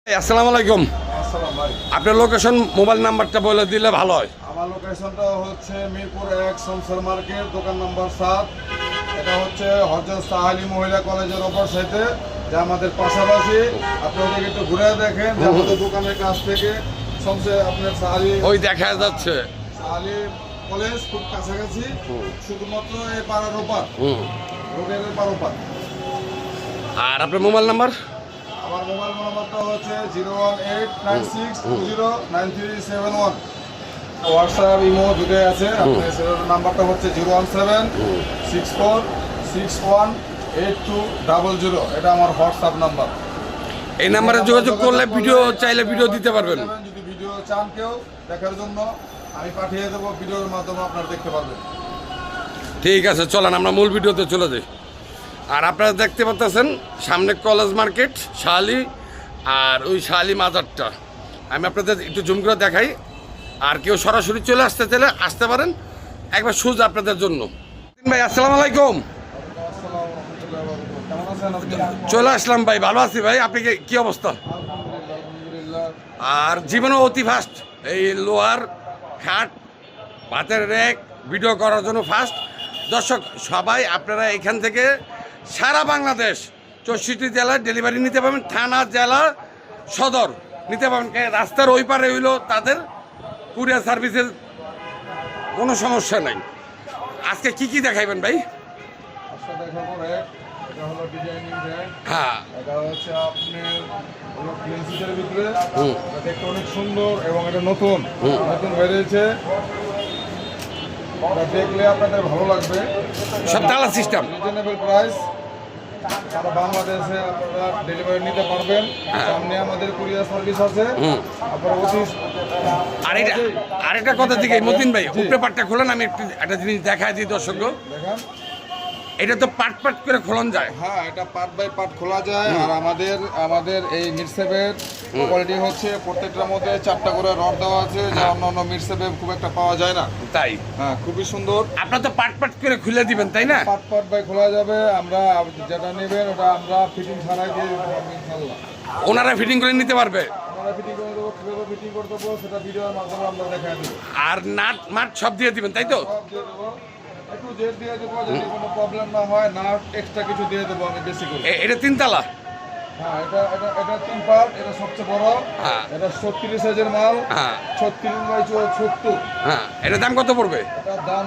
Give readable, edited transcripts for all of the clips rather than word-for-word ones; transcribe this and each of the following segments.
আসসালামু আলাইকুম। আসসালাম ভাই। আপনার লোকেশন মোবাইল নাম্বারটা বলে দিলে ভালো হয়। আমার লোকেশনটা হচ্ছে মিরপুর ১ শমসের মার্কেট, দোকান নম্বর ৭। এটা হচ্ছে হযরত সাহালী মহিলা কলেজের অপর সাইডে, যে আমাদের পাশাপাশি। আপনি ওদিকে একটু ঘুরে দেখেন যে আমাদের দোকানের কাছ থেকে শমসে আপনার ওই দেখা যাচ্ছে সাহালী কলেজ খুব কাছাকাছি, শুধুমাত্র এই পাড়ার ওপার, রোডের পার। আর আপনার মোবাইল নাম্বার? আমার মোবাইল নাম্বারটা হচ্ছে 01896209371। হোয়াটসঅ্যাপ ইমো দুটো আছে। আপনার নাম্বারটা হচ্ছে 01764618200। এটা আমার হোয়াটসঅ্যাপ নাম্বার। এই নাম্বারে যোগাযোগ করলে ভিডিও চাইলে ভিডিও দিতে পারবেন। যদি ভিডিও চান কেউ দেখার জন্য, আমি পাঠিয়ে দেবো, ভিডিওর মাধ্যমে আপনারা দেখতে পারবেন। ঠিক আছে, চলেন আমরা মূল ভিডিওতে চলে যাই। আর আপনারা দেখতে পাচ্ছেন সামনে কলেজ মার্কেট শাহালি, আর ওই শাহালি মাজারটা আমি আপনাদের একটু জুম করে দেখাই। আর কেউ সরাসরি চলে আসতে চাইলে আসতে পারেন, একবার সোজা আপনাদের জন্য। ভাই আসসালামু আলাইকুম। কেমন আছেন আপনি? চলে আসলাম ভাই, ভালো আছি ভাই। আপনি কি অবস্থা? আলহামদুলিল্লাহ। আর জীবনে অতি ফাস্ট এই লোহার খাট, ভাতের র্যাক ভিডিও করার জন্য ফাস্ট। দর্শক সবাই আপনারা এখান থেকে সারা বাংলাদেশ 64 জেলায় ডেলিভারি নিতে পারবেন, থানা জেলা সদর নিতে পারবেন। রাস্তার ওই পারে হইলো তাদের কুরিয়ার সার্ভিসের কোনো সমস্যা নাই। আজকে কি কি দেখাইবেন ভাই? আজকে দেখাবো র্যাক। এটা হলো ডিজাইনিং র্যাক। হ্যাঁ, এটা হচ্ছে আপনার হলো প্লেসিটের ভিতরে। এটা দেখতে অনেক সুন্দর এবং এটা নতুন বেরিয়েছে। এটা দেখলে আপনাদের ভালো লাগবে। সব তালা সিস্টেম। Reasonable price. সারা বাংলাদেশে আপনারা ডেলিভারি নিতে পারবেন। সামনে আমাদের কুরিয়ার সার্ভিস আছে। আপনারা আরেকটা কথা দিকে মতিন ভাই, উপরে পাটটা খোলেন, আমি একটা জিনিস দেখাই দিই দর্শক। দেখেন, এটা তো পাট পাট করে খোলন যায়। হ্যাঁ, এটা পার্ট বাই পার্ট খোলা যায়। আর আমাদের এই মিরসেবের কোয়ালিটি হচ্ছে প্রত্যেকটার মধ্যে 4টা করে রড দেওয়া আছে, যা অন্য মিরসেবে খুব একটা পাওয়া যায় না। তাই হ্যাঁ, খুবই সুন্দর। আপনার তো পাট পাট করে খুলে দিবেন, তাই না? পার্ট পার্ট বাই খোলা যাবে। আমরা যেটা নেবেন ওটা আমরা ফিটিং ছাড়াই দিয়ে দেবো ইনশাআল্লাহ। ওনারা ফিটিং করে নিতে পারবে। আমরা ফিটিং করে দেবো, কীভাবে ফিটিং করে দেবো সেটা ভিডিওর মাধ্যমে আমরা দেখাই দেবো। আর নাট মাট সব দিয়ে দিবেন, তাই তো? সব দিয়ে দেবো, একটু জেট দিয়ে দেবো, যদি কোনো প্রবলেম না হয়। না, এক্সট্রা কিছু দিয়ে দেবো আমি বেশি করে। এটা 3 তালা। হ্যাঁ, এটা 3 পার্ট। এটা সবচেয়ে বড়। হ্যাঁ এটা 36 সাইজের মাল। হ্যাঁ 36x70। হ্যাঁ, এটার দাম কত পড়বে? এটার দাম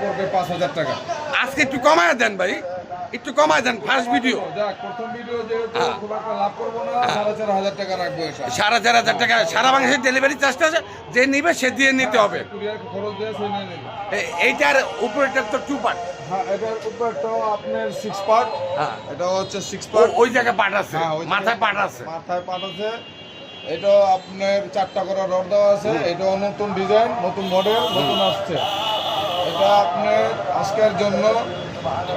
পড়বে 5,000 টাকা। আজকে একটু কমায় দেন ভাই, একটু কমায় দেন। ফার্স্ট ভিডিও, যাক, প্রথম ভিডিও যেহেতু হ্যাঁ। খুব একটা লাভ করবো না, 4,500 টাকা রাখবো। এটা 4,500 টাকা সারা বাংলাদেশের ডেলিভারি চার্জটা আছে, যে নিবে সে দিয়ে নিতে হবে। কুরিয়ার খরচ দিয়ে সে নিয়ে নেবে। এইটার উপরেটার তো 2 পার্ট। হ্যাঁ, এটার উপরটাও আপনার 6 পার্ট। হ্যাঁ, এটা হচ্ছে 6 পার্ট। ওই জায়গায় পার্ট আছে, হ্যাঁ, ওই মাথায় জায়গায় পার্ট আছে। মাথায় পার্ট আছে। এটাও আপনার 4টা করে রড দেওয়া আছে। এটাও নতুন ডিজাইন, নতুন মডেল, নতুন আসছে। এটা আপনার আজকের জন্য,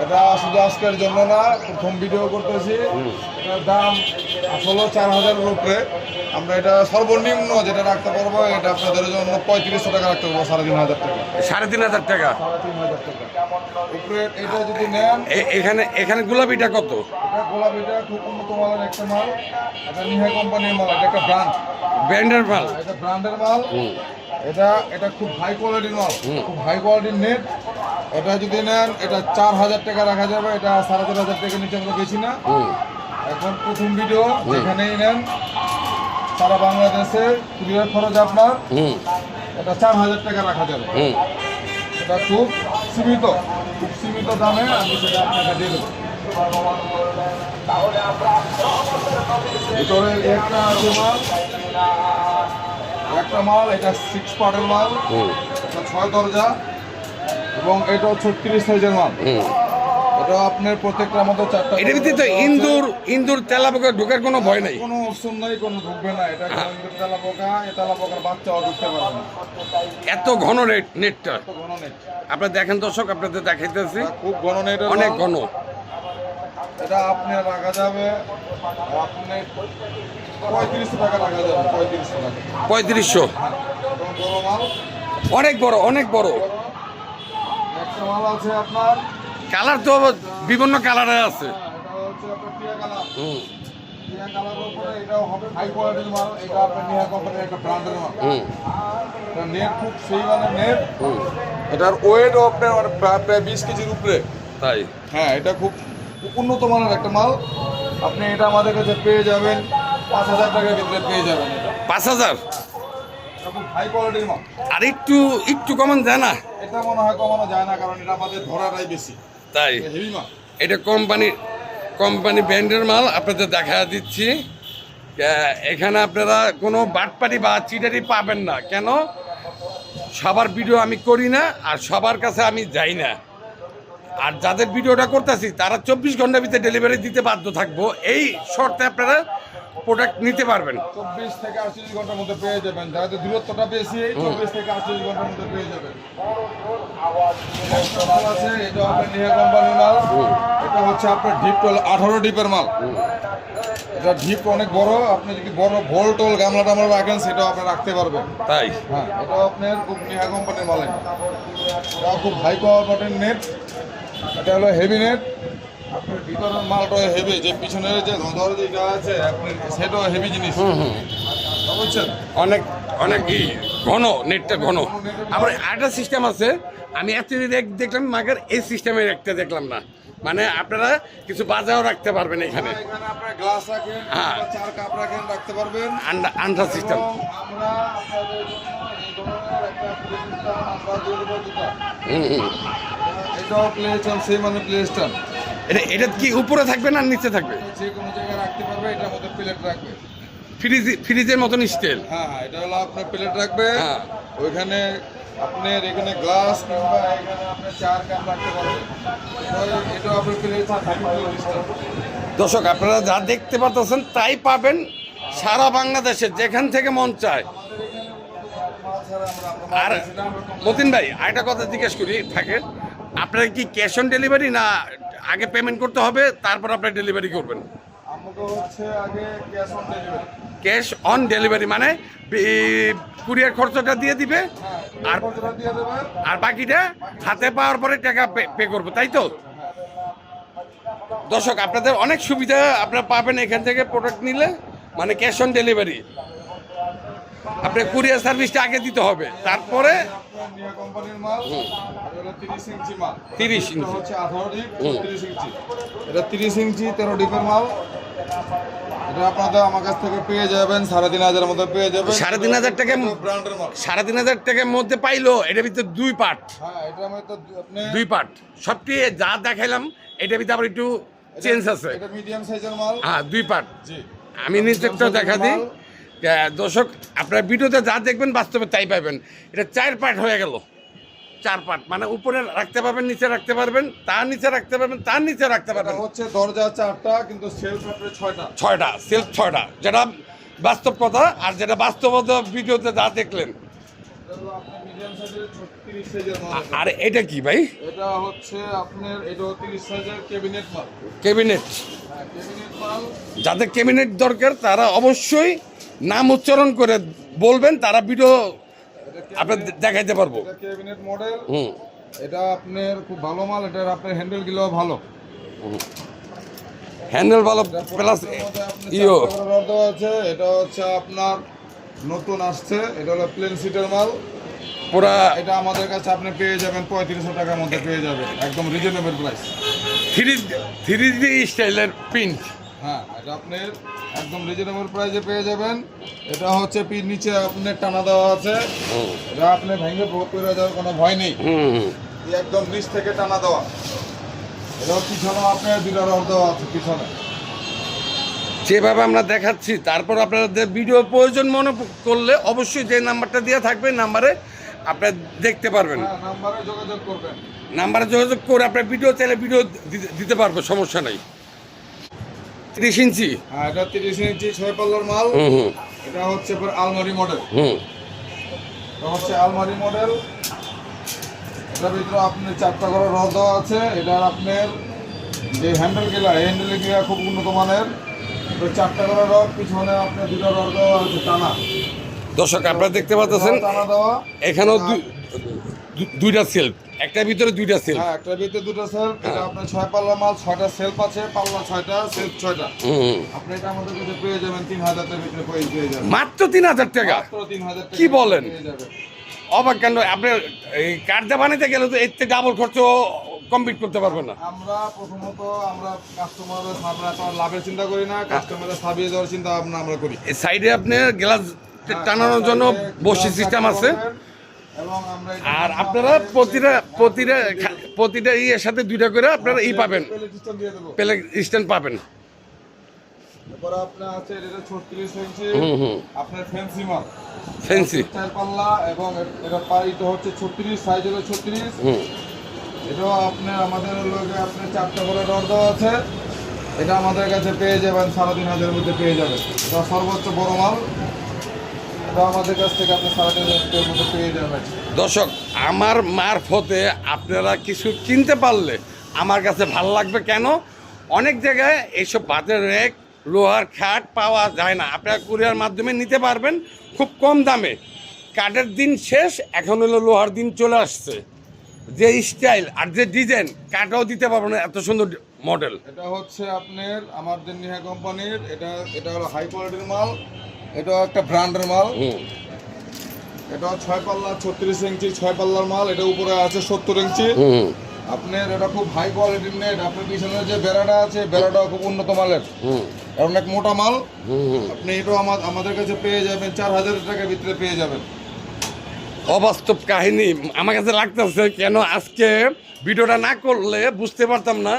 এটা শুধু আজকের জন্য না, প্রথম ভিডিও করতেছি। এটার দাম আসলে 4,000-এর উপরে। আমরা এটা সর্বনিম্ন যেটা রাখতে পারবো, এটা আপনাদের জন্য 3,500 টাকা রাখতে পারবো। 3,500 টাকা। 3,500 টাকা। 3,500 টাকা উপরে। এটা যদি নেন, এখানে গোলাপিটা কত? এটা গোলাপিটা খুব উন্নত মানের একটা মাল। এটা নিহাই কোম্পানির মাল। এটা একটা ব্র্যান্ড, ব্র্যান্ডের মাল। এটা ব্র্যান্ডের মাল। এটা খুব হাই কোয়ালিটির মাল, খুব হাই কোয়ালিটির নেট। এটা যদি নেন, এটা 4,000 টাকা রাখা যাবে। এটা 4,500 টাকা নিচে আমরা বেশি না। এখন প্রথম ভিডিও যেখানেই নেন, সারা বাংলাদেশে কুরিয়ার খরচ আপনার। এটা 4,000 টাকা রাখা যাবে। এটা খুব সীমিত দামে আমি সেটা আপনাকে দিয়ে দেবো। ভিতরে একটা মাল, এটা 6 পার্টের মাল। এটা 6 দরজা এবং এটাও 36 সাইজের মাল। এটা আপনার প্রত্যেকটার মতো 4টা। এটার ভিতরে তো ইন্দুর তেলাপোকা ঢোকার কোনো ভয় নাই, কোনো অপশন নাই, কোনো ঢুকবে না। এটা ইন্দুর তেলাপোকা, এই তেলাপোকার বাচ্চাও ঢুকতে পারবে না। এত ঘন নেটটা। এত ঘন নেট। আপনারা দেখেন দর্শক, আপনাদের দেখাইতেছি, এটা খুব ঘন নেট, অনেক ঘন। এটা আপনি রাখা যাবে, আপনি 3500 টাকা রাখা যাবে। 3500 টাকা। 3500। বড় মাল, অনেক বড়, অনেক বড়। একটা মাল আছে আপনার, কালার তো বিভিন্ন কালারের আছে। এটা হচ্ছে আপনার টিয়া কালার। টিয়া কালারের উপরে এটাও হবে হাই কোয়ালিটির মাল। এটা আপনার নিহা কোম্পানির একটা ব্র্যান্ডের মাল। এটা নেট খুব সেই মানে নেট। এটার ওয়েটও আপনার মানে প্রায় 20 কেজির উপরে। তাই? হ্যাঁ, এটা খুব উন্নত মানের একটা মাল। আপনি এটা আমাদের কাছে পেয়ে যাবেন 5,000 টাকার ভিতরে পেয়ে যাবেন। এটা 5,000? এটা খুব হাই কোয়ালিটির মাল। আর একটু কমান যায় না? এটা মনে হয় কমানো যায় না, কারণ এটা আমাদের ধরাটাই বেশি। তাই? হেভি মাল। এটা কোম্পানি ব্র্যান্ডের মাল আপনাদের দেখা দিচ্ছি। এখানে আপনারা কোনো বাটপাটি বা চিটারি পাবেন না। কেন? সবার ভিডিও আমি করি না, আর সবার কাছে আমি যাই না। আর যাদের ভিডিওটা করতেছি তারা 24 ঘন্টার ভিতরে ডেলিভারি দিতে বাধ্য থাকবো। এই শর্তে আপনারা প্রোডাক্ট নিতে পারবেন। 24 থেকে 48 ঘন্টার মধ্যে পেয়ে যাবেন। যাদের দূরত্বটা বেশি, 24 থেকে 48 ঘন্টার মধ্যে পেয়ে যাবেন। একটা মাল আছে, এটা আপনার নিহা কোম্পানির মাল। এটা হচ্ছে আপনার ডিপ 18 ডিপের মাল। এটা ডিপ অনেক বড়। আপনি যদি বড় ভোল টোল গামলা টামলা রাখেন, সেটাও আপনি রাখতে পারবেন। তাই? হ্যাঁ, এটাও আপনার খুব নিহা কোম্পানির মাল। এটা খুব হাই কোয়ালিটির নেট। এটা হলো হেভি নেট। আপনার ভিতরের মালটা হেভি, যে পিছনের যে ধর যেটা আছে আপনার সেটাও হেভি জিনিস। বুঝছেন? অনেক ঘন, নেটটা ঘন। আবার একটা সিস্টেম আছে, আমি অ্যাকচুয়ালি দেখলাম, মাগার এই সিস্টেমের একটা দেখলাম না। মানে আপনারা কিছু বাজাও রাখতে পারবেন এখানে। এখানে আপনার গ্লাস রাখেন, হ্যাঁ। 4 কাপ রাখেন, রাখতে পারবেন। আন্ডা সিস্টেম। এবং আমরা আপনাদের জন্য এই ধরনের একটা প্লেস্টান আমরা দিয়ে দেবো দুটো। এটাও প্লেস্টান, সেই মানে প্লেস্টান। এটা কি উপরে থাকবে না নিচে থাকবে? যে কোনো জায়গায় রাখতে পারবে। এটার মধ্যে প্লেট রাখবে। ফ্রিজের মতন স্টাইল। হ্যাঁ, এটা হলো আপনার প্লেট রাখবে। হ্যাঁ। ওইখানে আপনার এখানে গ্লাস কিংবা এখানে আপনার 4 কাপ রাখতে পারবেন। এটাও আপনার প্লেট থাকবে। দর্শক, আপনারা যা দেখতে পাচ্ছেন তাই পাবেন সারা বাংলাদেশে, যেখান থেকে মন চায়। আর মতিন ভাই, আরেকটা কথা জিজ্ঞেস করি থাকে, আপনারা কি ক্যাশ অন ডেলিভারি না আগে পেমেন্ট করতে হবে তারপর আপনারা ডেলিভারি করবেন? আমাকে হচ্ছে আগে cash on delivery. Cash on delivery মানে কুরিয়ার খরচটা দিয়ে দিবে, আর কতটা দিয়ে দেবেন? আর বাকিটা হাতে পাওয়ার পরে টাকা পে করবো, তাই তো? দর্শক, আপনাদের অনেক সুবিধা আপনারা পাবেন এখান থেকে প্রোডাক্ট নিলে। মানে ক্যাশ অন ডেলিভারি, আপনার কুরিয়ার সার্ভিসটা আগে দিতে হবে, তারপরে আপনার নিয়া কোম্পানির মাল। এটা হলো 30 ইঞ্চি মাল। 30 এটা ইঞ্চি। হচ্ছে 18 ডিপ, 30 ইঞ্চি। এটা 30 ইঞ্চি 13 ডিপের মাল। এটা আপনাদের আমার কাছ থেকে পেয়ে যাবেন 3,500 মধ্যে পেয়ে যাবেন। 3,500 টাকা? ব্র্যান্ডের মাল। 3,500 টাকার মধ্যে পাইলো? এটার ভিতরে 2 পার্ট। হ্যাঁ, এটার মধ্যে আপনি 2 পার্ট সবটি যা দেখাইলাম, এটার ভিতরে আবার একটু চেঞ্জ আছে। এটা মিডিয়াম সাইজের মাল। হ্যাঁ, 2 পার্ট। জি। আমি নিজেরটা দেখা দিই। দর্শক, আপনার ভিডিওতে যা দেখবেন বাস্তবে তাই পাবেন। এটা 4 পার্ট হয়ে গেল। 4 পার্ট মানে উপরে রাখতে পারবেন, নিচে রাখতে পারবেন, তার নিচে রাখতে পারবেন, তার নিচে রাখতে পারবেন। এটা হচ্ছে দরজা 4টা, কিন্তু সেলফ আপনার 6টা। 6টা সেলফ, 6টা, যেটা বাস্তব কথা। আর যেটা বাস্তবতা ভিডিওতে যা দেখলেন। এটা হলো আপনার মিডিয়াম সাইজের 30 সাইজের মাল। আর এটা কি ভাই? এটা হচ্ছে আপনার, এটা 30 সাইজের ক্যাবিনেট মাল। ক্যাবিনেট। হ্যাঁ, ক্যাবিনেট মাল। যাদের ক্যাবিনেট দরকার তারা অবশ্যই নাম উচ্চারণ করে বলবেন, তারা ভিডিও আপনার দেখাইতে পারবো। এটা ক্যাবিনেট মডেল। হুম। এটা আপনার খুব ভালো মাল। এটার আপনার হ্যান্ডেল গুলো ভালো। হ্যান্ডেল ভালো, প্লাস ইও রড দেওয়া আছে। এটা হচ্ছে আপনার নতুন আসছে। এটা হলো প্লেন সিটের মাল। পুরা এটা আমাদের কাছে আপনি পেয়ে যাবেন 3500 টাকার মধ্যে পেয়ে যাবেন, একদম রিজনেবল প্রাইস। 3D স্টাইলের প্রিন্ট। হ্যাঁ, এটা আপনার একদম রিজনেবল প্রাইসে পেয়ে যাবেন। এটা হচ্ছে নিচে আপনার টানা দেওয়া আছে। এটা আপনি ভেঙে পড়ে যাওয়ার কোনো ভয় নেই। এই একদম নিচ থেকে টানা দেওয়া। এটা পিছনে আপনার 2টা রড দেওয়া আছে পিছনে। যেভাবে আমরা দেখাচ্ছি, তারপর আপনাদের ভিডিও প্রয়োজন মনে করলে অবশ্যই যে নাম্বারটা দেওয়া থাকবে, নাম্বারে আপনারা দেখতে পারবেন। হ্যাঁ, নাম্বারে যোগাযোগ করবেন। নাম্বারে যোগাযোগ করে আপনার ভিডিও চাইলে ভিডিও দিতে পারবো, সমস্যা নাই। 30 ইঞ্চি। হ্যাঁ, এটা 30 ইঞ্চি 6 পাল্লার মাল। এটা হচ্ছে আলমারি মডেল। এটা হচ্ছে আলমারি মডেল। এটার ভিতরে আপনার 4টা করে রড দেওয়া আছে। এটার আপনার যে হ্যান্ডেল গিলা খুব উন্নত মানের। 4টা করে রড, পিছনে আপনার 2টা রড দেওয়া আছে টানা। দর্শক, আপনারা দেখতে পাচ্ছেন টানা দেওয়া। এখানেও দুইটা সেলফ, একটার ভিতরে দুইটা সেলফ। হ্যাঁ, একটার ভিতরে দুটো সেলফ। এটা আপনার 6 পাল্লা মাল, 6টা সেলফ আছে, পাল্লা 6টা, সেলফ 6টা। আপনি এটা আমাদের কাছে পেয়ে যাবেন 3000 টাকার ভিতরে পেয়ে যাবেন। মাত্র 3000 টাকা? মাত্র 3000 টাকা। কি বলেন? পেয়ে যাবেন। অবাক কেন? আপনি এই কার্ডটা বানাইতে গেলে তো এর থেকে ডাবল খরচ কমপ্লিট করতে পারবেন না। আমরা প্রথমত আমরা কাস্টমারের আমরা তো আর লাভের চিন্তা করি না, কাস্টমারের সাবিয়ে দেওয়ার চিন্তা ভাবনা আমরা করি। এই সাইডে আপনার গ্লাস টানানোর জন্য বসি সিস্টেম আছে। এবং আমরা আর আপনারা প্রতিটা ইয়ের সাথে দুইটা করে আপনারা পাবেন, সিস্টেম দিয়ে দেবো। প্লে স্ট্যান্ড পাবেন। তারপরে আপনার আছে এটা 36 ইঞ্চি আপনার ফ্যান্সি মাল, ফ্যান্সি 4 পাল্লা, এবং এটা পাইটা হচ্ছে 36, সাইজ হলো 36। এটাও আপনার আমাদের লোকে আপনার 4টা করে ডর দেওয়া আছে। এটা আমাদের কাছে পেয়ে যাবেন 3500 এর মধ্যে পেয়ে যাবেন। এটা সর্বোচ্চ বড় মাল, এটা আমাদের কাছ থেকে আপনি 3500 এর মধ্যে পেয়ে যাবেন। দর্শক, আমার মারফতে আপনারা কিছু কিনতে পারলে আমার কাছে ভালো লাগবে। কেন? অনেক জায়গায় এইসব বাতের রেক, লোহার খাট পাওয়া যায় না। আপনারা কুরিয়ার মাধ্যমে নিতে পারবেন খুব কম দামে। কাঠের দিন শেষ, এখন হলো লোহার দিন চলে আসছে। যে স্টাইল আর যে ডিজাইন, কাঠও দিতে পারবো না, এত সুন্দর মডেল। এটা হচ্ছে আপনার আমাদের নিহা কোম্পানির, এটা হলো হাই কোয়ালিটির মাল, এটাও একটা ব্র্যান্ডের মাল। এটা 6 পাল্লা 36 ইঞ্চি 6 পাল্লার মাল। এটা উপরে আছে 70 ইঞ্চি। আপনার এটা খুব হাই কোয়ালিটির নেট। আপনার পিছনে যে বেড়াটা আছে, বেড়াটাও খুব উন্নত মালের, অনেক মোটা মাল। আপনি এটাও আমাদের কাছে পেয়ে যাবেন 4000 টাকার ভিতরে পেয়ে যাবেন। অবাস্তব কাহিনী আমার কাছে লাগতেছে। কেন আজকে ভিডিওটা না করলে বুঝতে পারতাম না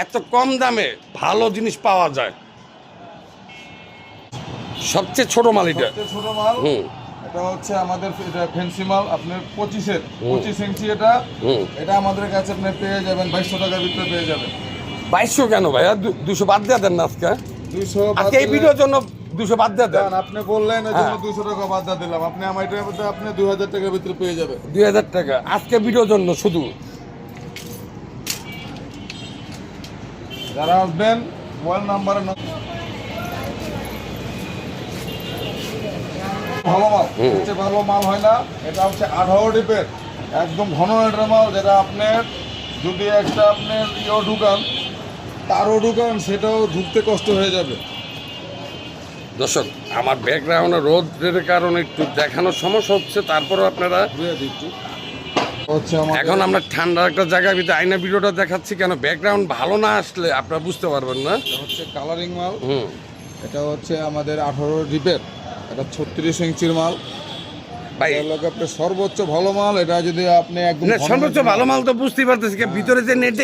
এত কম দামে ভালো জিনিস পাওয়া যায়। সবচেয়ে ছোট মাল এটা, সবচেয়ে ছোট মাল। এটা হচ্ছে আমাদের এটা ফ্যান্সি মাল, আপনার 25 ইঞ্চি। এটা আমাদের কাছে আপনি পেয়ে যাবেন 2200 টাকার ভিতরে পেয়ে যাবেন। 2200 কেন ভাইয়া? 200 বাদ দিয়ে দেন না আজকে। 200 আজকে এই ভিডিওর জন্য 200 বাদ দিয়ে দেন। আপনি বললেন এই জন্য 200 টাকা বাদ দিয়ে দিলাম। আপনি আমার এটার মধ্যে আপনি 2000 টাকার ভিতরে পেয়ে যাবেন। 2000 টাকা আজকে ভিডিওর জন্য শুধু। যারা আসবেন মোবাইল নাম্বারে ভালো মাল, সবচেয়ে ভালো মাল হয় না। এটা হচ্ছে 18 ডিপের একদম ঘন নেটের মাল, যেটা আপনার যদি একটা আপনার ঢুকান, তারও ঢুকান, সেটাও ঢুকতে কষ্ট হয়ে যাবে। দর্শক, আমার ব্যাকগ্রাউন্ডে রোদের কারণে একটু দেখানোর সমস্যা হচ্ছে, তারপরে আপনারা হচ্ছে এখন আমরা ঠান্ডা একটা জায়গার ভিতরে আইনা ভিডিওটা দেখাচ্ছি। কেন? ব্যাকগ্রাউন্ড ভালো না আসলে আপনারা বুঝতে পারবেন না। হচ্ছে কালারিং মাল। এটা হচ্ছে আমাদের 18 ডিপের, এটা 36 ইঞ্চির মাল ভাই। আপনার সর্বোচ্চ ভালো মাল। এটা যদি আপনি একদম সর্বোচ্চ ভালো মাল তো বুঝতেই পারতেছি। ভিতরে যে নেট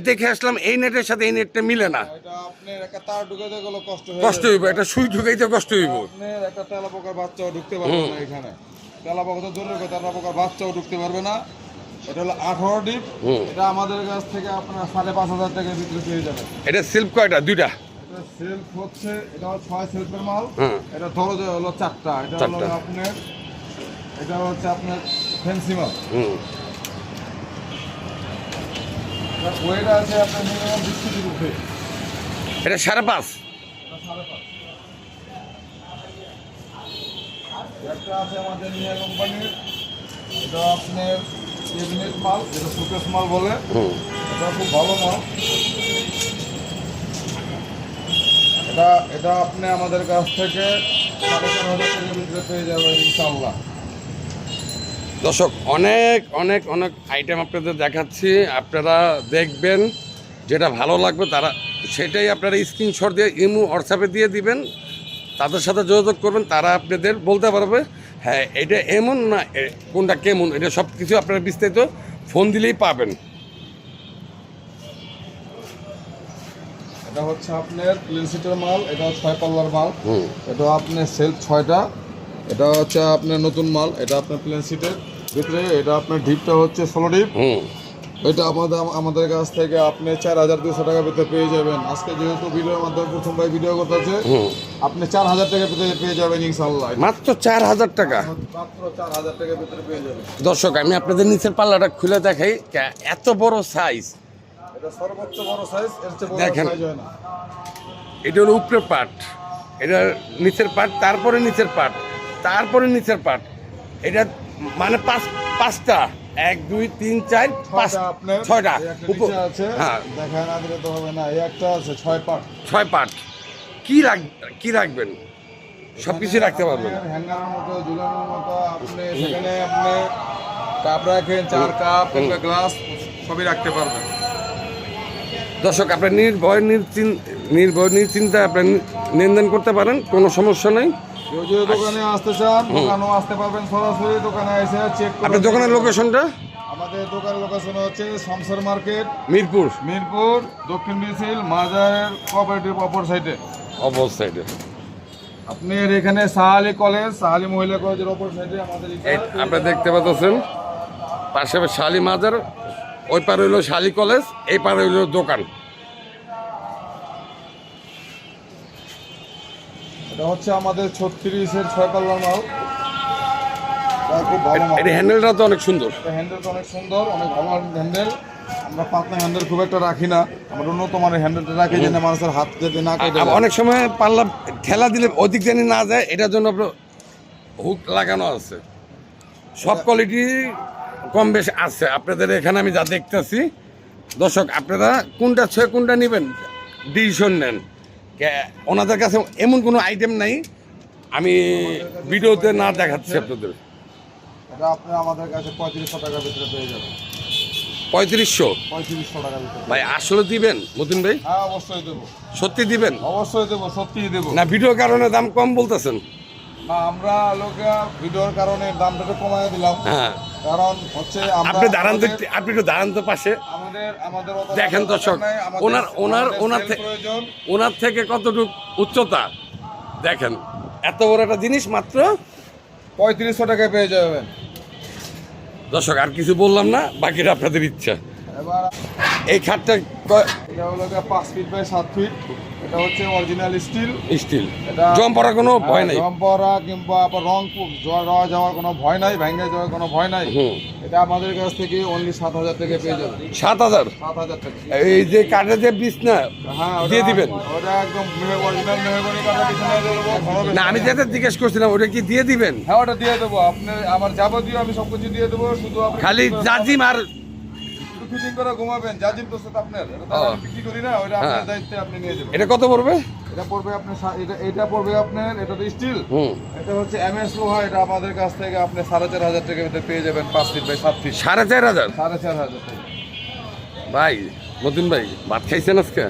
দেখে আসলাম, এই নেটের সাথে এই নেটটা মিলে না। এটা আপনার একটা তার ঢুকাতে গেলে কষ্ট হইব, একটা সুই ঢুকাইতে কষ্ট হইব। আপনার একটা তেলাপোকার বাচ্চাও ঢুকতে পারবে না এখানে। তেলাপোকা তো দূরের কথা, তেলাপোকার বাচ্চাও ঢুকতে পারবে না। এটা হলো 18 ডিপ। এটা আমাদের কাছ থেকে আপনার 5500 টাকার ভিতরে পেয়ে যাবেন। এটা সেলফ কয়টা? দুইটা সেলফ হচ্ছে, এটা 6 সেলফের মাল। এটা দরজা হলো 4টা। এটা হলো আপনার, এটা হচ্ছে আপনার ফ্যান্সি মাল। ওয়েট আছে আপনার মিনিমাম 20 কেজির উপরে। এটা 5.5। একটা আছে আমাদের নিয়া কোম্পানির, এটা আপনার ক্যাবিনেট মাল, যেটা সুকেস মাল বলে। এটা খুব ভালো মাল। এটা আপনি আমাদের কাছ থেকে 4500 টাকার ভিতরে পেয়ে যাবেন ইনশাআল্লাহ। দর্শক, অনেক অনেক অনেক আইটেম আপনাদের দেখাচ্ছি, আপনারা দেখবেন। যেটা ভালো লাগবে তারা সেটাই আপনারা স্ক্রিনশট দিয়ে ইমো হোয়াটসঅ্যাপে দিয়ে দিবেন। তাদের সাথে যোগাযোগ করবেন, তারা আপনাদের বলতে পারবে হ্যাঁ এটা এমন না কোনটা কেমন। এটা সব কিছু আপনারা বিস্তারিত ফোন দিলেই পাবেন। এটা হচ্ছে আপনার প্লেন সিটের মাল। এটা 6 পাল্লার মাল। এটা আপনার সেলফ 6টা। এটা হচ্ছে আপনার নতুন মাল। এটা আপনার প্লেন সিটের ভিতরে। এটা আপনার ডিপটা হচ্ছে 16 ডিপ। এটা আমাদের কাছ থেকে আপনি 4200 টাকার ভিতরে পেয়ে যাবেন। আজকে যেহেতু ভিডিওর মাধ্যমে প্রথম ভাই ভিডিও করতেছে, আপনি 4000 টাকার ভিতরে পেয়ে যাবেন ইনশাআল্লাহ। মাত্র 4000 টাকা। মাত্র 4000 টাকার ভিতরে পেয়ে যাবেন। দর্শক, আমি আপনাদের নিচের পাল্লাটা খুলে দেখাই। এত বড় সাইজ, এটা সর্বোচ্চ বড় সাইজ, এর চেয়ে বড় দেখেন। সাইজ হয় না। এটা হলো উপরের পার্ট, এটা নিচের পার্ট, তারপরে নিচের পার্ট, তারপরে নিচের পার্ট। এটা মানে পাঁচটা 1 2 3 4 5 ছয়টা আপনার 6টা এই একটা নিচে আছে হ্যাঁ দেখায় না দিলে তো হবে না। এই একটা আছে 6 পার্ট। 6 পার্ট। কি রাখবেন? সবকিছু রাখতে পারবেন। হ্যাঙ্গারের মতো ঝুলানোর মতো আপনি সেখানে আপনি কাপ রাখেন, 4 কাপ কিংবা গ্লাস সবই রাখতে পারবেন। দর্শক আপনার নির্ভয় নিশ্চিন্তায় আপনার লেনদেন করতে পারেন, কোনো সমস্যা নেই। কেউ যদি দোকানে আসতে চান দোকানেও আসতে পারবেন, সরাসরি দোকানে এসে চেক করে। আপনার দোকানের লোকেশনটা? আমাদের দোকানের লোকেশন হচ্ছে শামসার মার্কেট, মিরপুর দক্ষিণ মিছিল মাজারের কোঅপারেটিভ অপর সাইডে। অবশ্যই আপনি এখানে সাহালি কলেজ, সাহালি মহিলা কলেজের অপর সাইডে আমাদের আপনারা দেখতে পাচ্ছেন পাশে শালি মাজার, ওই পারে হইলো শালি কলেজ, এই পারে হইলো দোকান। এটা হচ্ছে আমাদের 36-এর 6 পাল্লার মাল। এটা খুব ভালো মাল। এটা হ্যান্ডেলটা তো অনেক সুন্দর। এটা হ্যান্ডেলটা অনেক সুন্দর, অনেক ভালো হ্যান্ডেল। আমরা পাতলা হ্যান্ডেল খুব একটা রাখি না, আমরা উন্নত মানের হ্যান্ডেলটা রাখি যেন মানুষের হাত যেতে না কেটে যায়। অনেক সময় পাল্লা ঠেলা দিলে অধিক জানি না যায়, এটার জন্য আপনার হুক লাগানো আছে। সব কোয়ালিটি কম বেশ আছে আপনাদের এখানে আমি যা দেখতেছি। দর্শক আপনারা কোনটা ছয় কোনটা নেবেন ডিসিশন নেন। ওনাদের কাছে এমন কোনো আইটেম নাই আমি ভিডিওতে না দেখাচ্ছি আপনাদের। এটা আপনি আমাদের কাছে 3500 টাকার ভিতরে পেয়ে যাবেন। 3500? 3500 টাকার ভিতরে। ভাই আসলে দিবেন মতিন ভাই? হ্যাঁ অবশ্যই দেবো। সত্যি দিবেন? অবশ্যই দেবো, সত্যিই দেবো। না ভিডিওর কারণে দাম কম বলতেছেন? না, আমরা লোকে ভিডিওর কারণে দামটা একটু কমায় দিলাম। হ্যাঁ কারণ হচ্ছে আপনি দাঁড়ান তো, আপনি একটু দাঁড়ান তো পাশে। আমাদের দেখেন দর্শক, ওনার থেকে কতটুকু উচ্চতা দেখেন। এত বড় একটা জিনিস মাত্র 3500 টাকায় পেয়ে যাবেন। দর্শক আর কিছু বললাম না, বাকিটা আপনাদের ইচ্ছা। এবার এই খাটটা এটা হলো 5 ফিট বাই 7 ফিট। এটা হচ্ছে অরিজিনাল স্টিল। এটা জং পড়ার কোনো ভয় নাই? জং পড়া কিংবা রং যাওয়ার কোনো ভয় নাই, ভেঙে যাওয়ার কোনো ভয় নাই। এটা আমাদের কাছ থেকে অনলি 7000 টাকা পেয়ে যাবেন। 7000? 7000 টাকা। এই যে কাঠের যে বিছনা হ্যাঁ দিয়ে দিবেন? ওটা একদম অরিজিনাল মেহগনি কাঠের বিছানা দেবো। না আমি যেটা জিজ্ঞেস করছিলাম ওটা কি দিয়ে দিবেন? হ্যাঁ ওটা দিয়ে দেবো। আপনি আমার যাবতীয় আমি সব কিছু দিয়ে দেবো, শুধু আপনি খালি জাজিম আর ফিটিং করে ঘুমাবেন। জাজিম তো সেটা আপনার, এটা তো আমি বিক্রি করি না, ওটা আপনার দায়িত্বে আপনি নিয়ে যাবেন। এটা কত পড়বে? এটা পড়বে আপনার এটা পড়বে আপনার, এটা তো স্টিল। এটা হচ্ছে এমএস লোহা। এটা আমাদের কাছ থেকে আপনি 4500 টাকার ভিতরে পেয়ে যাবেন। 5 ফিট বাই 7 ফিট। 4500? 4500 টাকা। ভাই মতিন ভাই ভাত খাইছেন আজকে?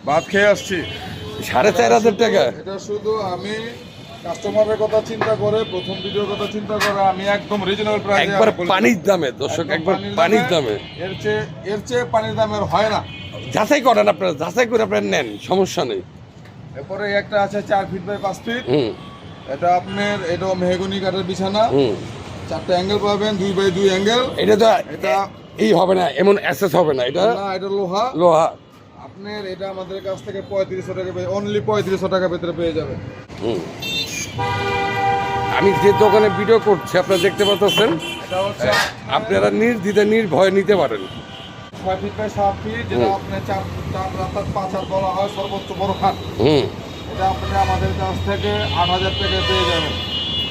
ভাত খেয়ে আসছি। 4500 টাকা? এটা শুধু আমি কাস্টমারের কথা চিন্তা করে, প্রথম ভিডিওর কথা চিন্তা করে আমি একদম রিজনেবল প্রাইসে একবার পানির দামে দর্শক, একবার পানির দামে। এর চেয়ে পানির দামের হয় না। যাচাই করেন আপনারা, যাচাই করে আপনারা নেন, সমস্যা নেই। এরপরে একটা আছে 4 ফিট বাই 5 ফিট। এটা আপনার, এটাও মেহগনি কাঠের বিছানা। 4টা অ্যাঙ্গেল পাবেন, 2 বাই 2 অ্যাঙ্গেল। এটা তো এই হবে না, এমন অ্যাসেস হবে না। এটা না, এটা লোহা। আপনার এটা আমাদের কাছ থেকে 3500 টাকা পেয়ে, অনলি 3500 টাকা ভিতরে পেয়ে যাবেন। আমি যে দোকানে ভিডিও করছি আপনারা দেখতে পাচ্ছেন, এটা হচ্ছে আপনারা নির্দ্বিধায় নির্ভয়ে নিতে পারেন। 6 ফিট বাই 7 ফিট, যেটা আপনার 4 রাস্তার 5 হাত বলা হয় সর্বোচ্চ বড় খাট। এটা আপনি আমাদের কাছ থেকে 8000 টাকা পেয়ে যাবেন।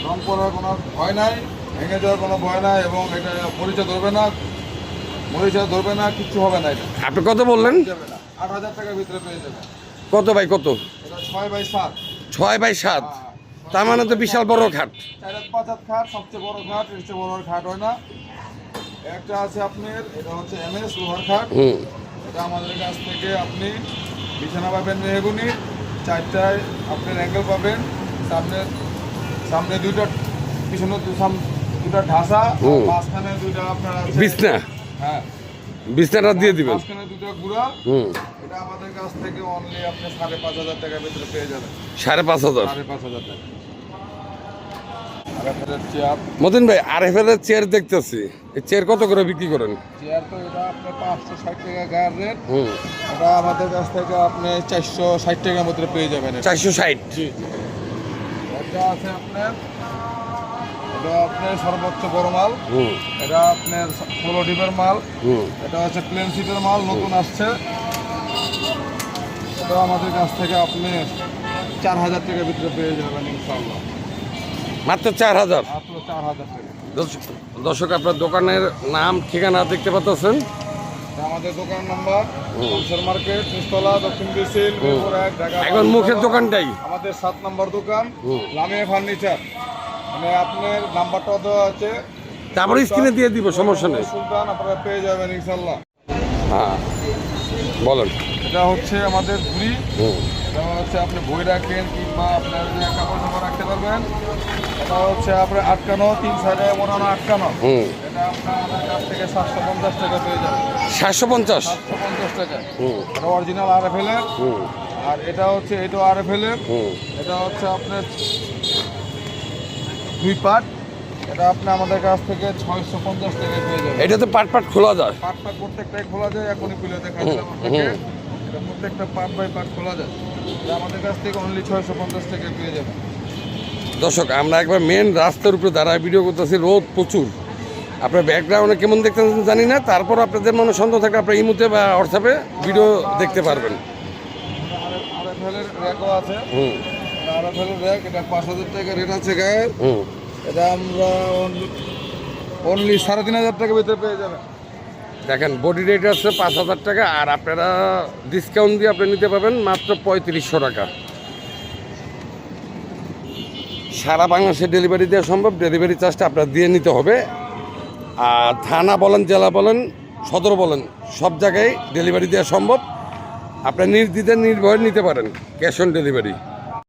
রং করার কোনো ভয় নাই, ভেঙে যাওয়ার কোনো ভয় নাই, এবং এটা মরিচা ধরবে না, কিচ্ছু হবে না। এটা আপনি কত বললেন? 8000 টাকার ভিতরে পেয়ে যাবেন। কত বাই কত? এটা 6 বাই 7। 6 বাই 7? তার মানে তো বিশাল বড় খাট। 4-5 হাত খাট, সবচেয়ে বড় খাট। এর চেয়ে বড় খাট হয় না। একটা আছে আপনার, এটা হচ্ছে এমএস লোহার খাট। এটা আমাদের কাছ থেকে আপনি বিছানা পাবেন মেহগুনি, 4টায় আপনার অ্যাঙ্গেল পাবেন। সামনে 2টা, পিছনে 2টা ঢাসা, মাঝখানে 2টা আপনার বিছনা। হ্যাঁ বিছনাটা দিয়ে দিবেন। মাঝখানে 2টা গুড়া। এটা আমাদের কাছ থেকে অনলি আপনি 5500 টাকার ভিতরে পেয়ে যাবেন। 5500? 5500 টাকা। আরেফের চেয়ার। মতিন ভাই আরেফের চেয়ার দেখতেছি, এই চেয়ার কত করে বিক্রি করেন? চেয়ার তো এটা আপনার 560 টাকা গায়ের রেট। এটা আমাদের কাছ থেকে আপনি 460 টাকার মধ্যে পেয়ে যাবেন। 460? জি। এটা আছে আপনার, এটা আপনার সর্বোচ্চ বড় মাল। এটা আপনার 16 ডিপের মাল। এটা হচ্ছে প্লেন সিটের মাল, নতুন আসছে। এটা আমাদের কাছ থেকে আপনি 4000 টাকার ভিতরে পেয়ে যাবেন ইনশাআল্লাহ। মাত্র 4000? মাত্র 4000 টাকা। দর্শক আপনার দোকানের নাম ঠিকানা দেখতে পাচ্ছেন। এটা আমাদের দোকান নাম্বার হোলসেল মার্কেট নিস্তলা দক্ষিণ বিসিল মিরপুর 1 ঢাকা। এখন মুখের দোকানটাই আমাদের 7 নম্বর দোকান লামিয়া ফার্নিচার। মানে আপনার নাম্বারটা দেওয়া আছে, তারপরে স্ক্রিনে দিয়ে দিব, সমস্যা নেই। সুলতান আপনারা পেয়ে যাবেন ইনশাল্লাহ। হ্যাঁ বলেন। এটা হচ্ছে আমাদের ঝুড়ি, এটা হচ্ছে আপনি বই রাখেন কিংবা আপনার যে কাপড় জামা রাখতে পারবেন। এটা হচ্ছে আপনার আটকানো, 3 সাইডে মোড়ানো আটকানো। এটা আপনার আমাদের কাছ থেকে 750 টাকা পেয়ে যাবেন। 750 টাকা। এটা অরিজিনাল RFL এর। আর এটা হচ্ছে এটাও RFL এর। এটা হচ্ছে আপনার 2 পার্ট। এটা আপনি আমাদের কাছ থেকে 650 টাকা পেয়ে যাবেন। এটা তো পাট পাট খোলা যায়, পার্ট প্রত্যেকটাই খোলা যায়। এখনই খুলে দেখাচ্ছিলাম আপনাকে। এটা প্রত্যেকটা পার্ট বাই পার্ট খোলা যায়। এটা আমাদের কাছ থেকে অনলি 650 টাকা পেয়ে যাবেন। দর্শক আমরা একবার মেন রাস্তার উপরে দাঁড়ায় ভিডিও করতেছি, রোদ প্রচুর। আপনার ব্যাকগ্রাউন্ডে কেমন দেখতেছেন জানি না, তারপর আপনাদের মনে সন্দেহ থাকলে আপনার ইমুতে বা হোয়াটসঅ্যাপে ভিডিও দেখতে পারবেন। RFL এর র্যাকও আছে। RFL এর র্যাক, এটা 5000 টাকা রেট আছে গায়ের। এটা আমরা অনলি 3500 টাকা ভিতরে পেয়ে যাবেন। দেখেন বডি রেট আছে 5000 টাকা, আর আপনারা ডিসকাউন্ট দিয়ে আপনি নিতে পারবেন মাত্র 3500 টাকা। সারা বাংলাদেশে ডেলিভারি দেওয়া সম্ভব, ডেলিভারি চার্জটা আপনার দিয়ে নিতে হবে। আর থানা বলেন, জেলা বলেন, সদর বলেন, সব জায়গায় ডেলিভারি দেওয়া সম্ভব। আপনার নির্দ্বিধায় নির্ভয়ে নিতে পারেন, ক্যাশ অন ডেলিভারি।